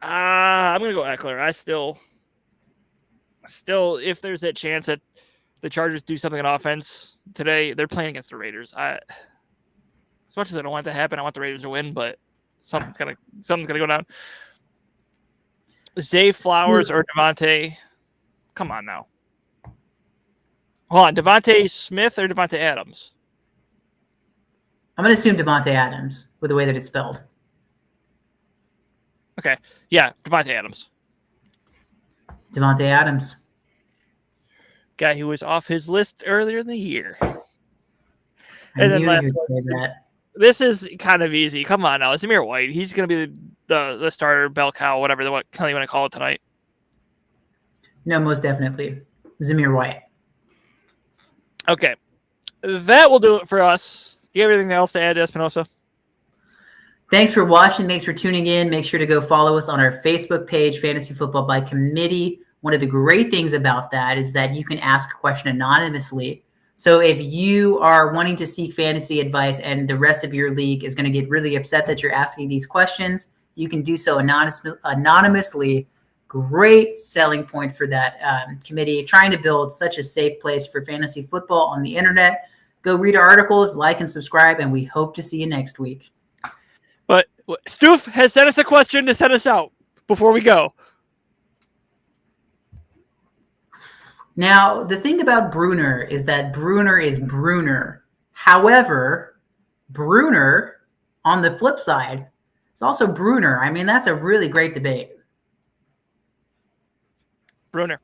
Speaker 5: I'm gonna go Eckler. I still, if there's that chance that the Chargers do something on offense today. They're playing against the Raiders. As much as I don't want that to happen, I want the Raiders to win, but something's gonna go down. Zay Flowers or Devontae? Come on now. Hold on, Devontae Smith or Devontae Adams?
Speaker 6: I'm going to assume Devontae Adams with the way that it's spelled.
Speaker 5: Okay, yeah, Devontae Adams.
Speaker 6: Devontae Adams.
Speaker 5: Guy who was off his list earlier in the year.
Speaker 6: I
Speaker 5: And then
Speaker 6: knew
Speaker 5: last
Speaker 6: you would say that.
Speaker 5: This is kind of easy. Come on now. Zamir White. He's going to be the starter, bell cow, whatever the hell you want to call it tonight.
Speaker 6: No, most definitely. Zamir White.
Speaker 5: Okay. That will do it for us. Do you have anything else to add, Espinosa?
Speaker 6: Thanks for watching. Thanks for tuning in. Make sure to go follow us on our Facebook page, Fantasy Football by Committee. One of the great things about that is that you can ask a question anonymously. So if you are wanting to seek fantasy advice and the rest of your league is going to get really upset that you're asking these questions, you can do so anonymously. Great selling point for that committee, trying to build such a safe place for fantasy football on the internet. Go read our articles, like and subscribe, and we hope to see you next week.
Speaker 5: But Stoof has sent us a question to send us out before we go.
Speaker 6: Now, the thing about Bruner is that Bruner is Bruner. However, Bruner, on the flip side, is also Bruner. I mean, that's a really great debate.
Speaker 5: Bruner.